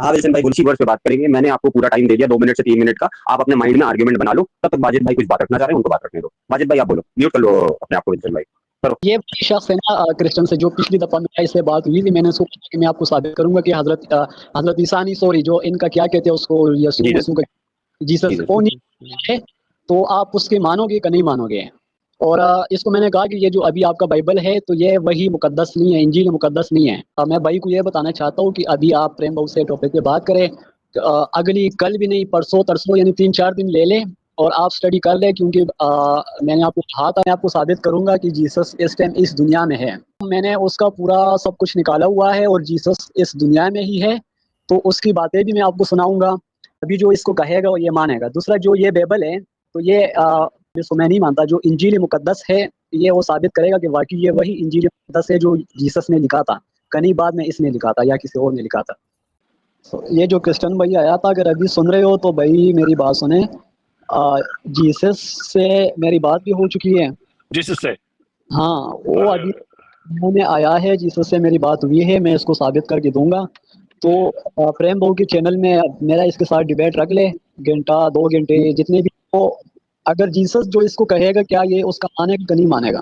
हाँ विल्सन भाई, बुलशी वर्ड पे बात करेंगे। मैंने आपको पूरा टाइम दे दिया, 2 मिनट से 3 मिनट का। आप अपने माइंड में आर्ग्यूमेंट बना लो, तब तक माजिद भाई कुछ बात रखना चाह रहे हैं, उनको बात रखने दो। माजिद भाई आप बोलो, म्यूट कर लो अपने आप को। विल्सन भाई करो। ये वही शख्स है ना क्रिश्चियन से, जो पिछली दफा मेरा इससे बात हुई थी, मैंने सोचा कि मैं आपको साबित करूंगा कि हजरत ईसा नहीं, सॉरी, जो इनका क्या कहते हैं उसको, यीशु जीसस। मसीह का, जीसस, जीसस। वो नहीं है। तो आप उसके मानोगे कि नहीं मानोगे? और इसको मैंने कहा कि ये जो अभी आपका बाइबल है, तो ये वही मुकद्दस नहीं है, इंजील मुकद्दस नहीं है। मैं भाई को ये बताना चाहता हूँ कि अभी आप प्रेम भाव से टॉपिक पे बात करें, अगली कल भी नहीं, परसों तरसों, यानी 3-4 दिन ले लें और आप स्टडी कर ले, क्योंकि मैंने आपको कहा था, मैं आपको साबित करूंगा कि जीसस इस टाइम इस दुनिया में है। मैंने उसका पूरा सब कुछ निकाला हुआ है और जीसस इस दुनिया में ही है, तो उसकी बातें भी मैं आपको सुनाऊंगा। अभी जो इसको कहेगा वो ये मानेगा। दूसरा, जो ये बाइबल है, तो ये जिसको मैं नहीं मानता, जो इंजील मुकद्दस है, ये वो साबित करेगा कि वाकई ये वही इंजील मुकद्दस है जो जीसस ने लिखा था, कहीं बाद में इसने लिखा था या किसी और ने लिखा था। तो ये जो क्रिश्चियन भाई आया था, अगर अभी सुन रहे हो तो भाई मेरी बात सुने। जीसस से मेरी बात भी हो चुकी है। जीसस से? हाँ, वो अभी उन्होंने आया है, जीसस से मेरी बात हुई है, मैं इसको साबित करके दूंगा। तो प्रेम भाव के चैनल में मेरा इसके साथ डिबेट रख ले, घंटा 2 घंटे जितने भी। तो अगर जीसस जो इसको कहेगा, क्या ये उसका मानेगा कि नहीं मानेगा?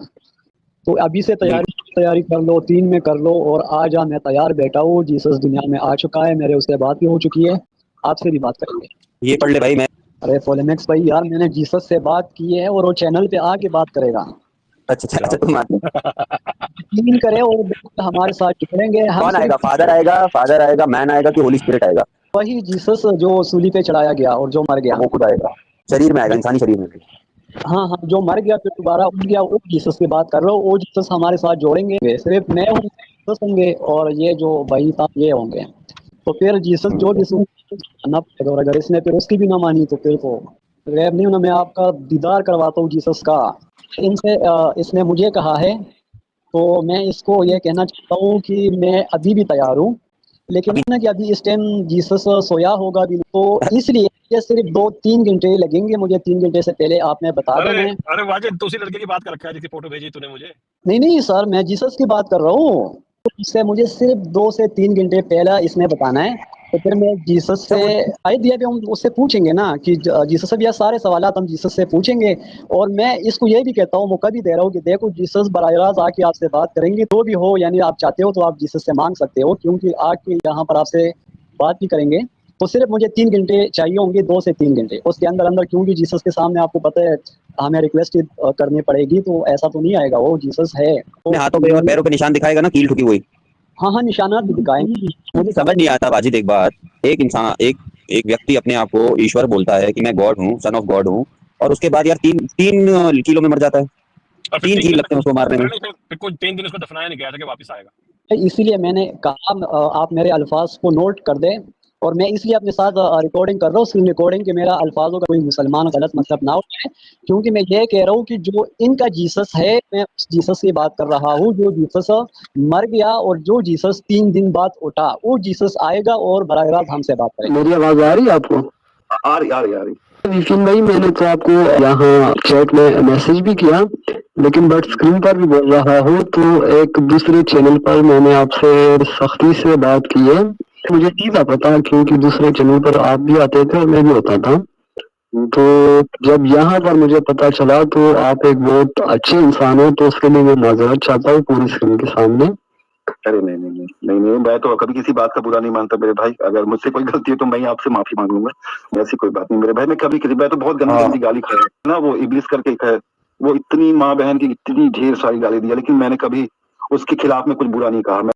तो अभी से तैयारी कर लो, 3 में कर लो और आ जा, मैं तैयार बैठा हूँ। जीसस दुनिया में आ चुका है, मेरे उससे बात भी हो चुकी है, आपसे भी बात करेंगे। ये पढ़ ले भाई। मैं अरे फोलेमेक्स भाई यार, मैंने जीसस से बात की है और वो चैनल पे आके बात करेगा। अच्छा तुम यकीन करे और हमारे साथ जुड़ेंगे हम। कौन आएगा? फादर आएगा, मैन आएगा कि होली स्पिरिट आएगा? वही जीसस जो सूली पे चढ़ाया गया और जो मर गया, वो खुद आएगा, शरीर में आएगा, इंसानी शरीर में। हाँ हाँ, जो मर गया फिर दोबारा उठ गया, वो जीसस की बात कर रहा हूँ। वो जीसस हमारे साथ जोड़ेंगे, सिर्फ मैं हूँ, जीसस होंगे और ये जो भाई था ये होंगे। तो फिर जीसस जो मानना पड़ेगा, और अगर इसने फिर उसकी भी ना मानी तो फिर तो गैर नहीं होना। मैं आपका दीदार करवाता हूँ जीसस का। इनसे इसने मुझे कहा है, तो मैं इसको ये कहना चाहता हूँ कि मैं अभी भी तैयार हूँ, लेकिन ना कि अभी इस टाइम जीसस सोया होगा भी, तो इसलिए ये सिर्फ 2-3 घंटे लगेंगे मुझे। 3 घंटे से पहले आपने बता देना है। अरे वाजिद, तो उसी लड़के की बात कर रखा है जिसकी फोटो भेजी तूने मुझे? नहीं सर, मैं जीसस की बात कर रहा हूँ। उससे मुझे सिर्फ 2 से 3 घंटे पहले इसने बताना है, तो फिर मैं जीसस से आइडिया भी हम उससे पूछेंगे ना कि जीसस से भी सारे सवाल हम जीसस से पूछेंगे। और मैं इसको ये भी कहता हूँ, मौका भी दे रहा हूँ कि देखो, जीसस बराह रास्त आके आपसे बात करेंगे, तो भी हो, यानी आप चाहते हो तो आप जीसस से मांग सकते हो, क्योंकि आके यहाँ पर आपसे बात भी करेंगे। तो सिर्फ मुझे 3 घंटे चाहिए होंगे, 2 से 3 घंटे उसके अंदर, क्योंकि जीसस के सामने आपको पता है हमें रिक्वेस्ट करनी पड़ेगी, तो ऐसा तो नहीं आएगा, वो जीसस है तो हाथों पे और पैरों पे निशान दिखाएगा ना, कील ठुकी हुई। हाँ, निशानात भी दिखाएंगे। मुझे समझ नहीं आता बाजिद, एक बात, एक इंसान, एक व्यक्ति अपने आप को ईश्वर बोलता है कि मैं गॉड हूँ, सन ऑफ गॉड हूँ, और उसके बाद यार 3 किलो में मर जाता है। 3 कील लगते हैं उसको मारने में। फिर 3 दिन उसको दफनाया नहीं गया था कि वापस आएगा। इसीलिए मैंने कहा आप मेरे अल्फाज को नोट कर दें, और मैं इसलिए अपने साथ रिकॉर्डिंग कर रहा हूँ, स्क्रीन रिकॉर्डिंग, कि मेरा अल्फाजों का कोई मुसलमान गलत मतलब ना उठाए, क्योंकि मैं ये कह रहा हूँ कि जो इनका जीसस है, मैं उस जीसस की बात कर रहा हूँ जो जीसस मर गया और जो जीसस 3 दिन बाद उठा, वो जीसस आएगा और बराह रास्त हमसे बात करेगा। मेरी आवाज आ रही है आपको? आ रही। विपिन भाई, मैंने तो आपको यहाँ चैट में मैसेज भी किया, लेकिन बट स्क्रीन पर भी बोल रहा हूँ, तो एक दूसरे चैनल पर मैंने आपसे सख्ती से बात की है। मुझे नहीं था पता, क्योंकि दूसरे चैनल पर आप भी आते थे और मैं भी होता था। तो जब यहाँ पर मुझे पता चला तो आप एक बहुत अच्छे इंसान हो, तो उसके लिए मैं माजरत चाहता हूँ पूरी स्क्रीन के सामने। अरे नहीं, मैं तो कभी किसी बात का बुरा नहीं मानता मेरे भाई। अगर मुझसे कोई गलती है तो मैं आपसे माफी मांग लूंगा, ऐसी कोई बात नहीं मेरे भाई। मैं कभी किसी, मैं तो बहुत गंदी गाली खाई ना, वो इब्लिस करके है, वो इतनी माँ बहन की इतनी ढेर सारी गाली दी, लेकिन मैंने कभी उसके खिलाफ में कुछ बुरा नहीं कहा।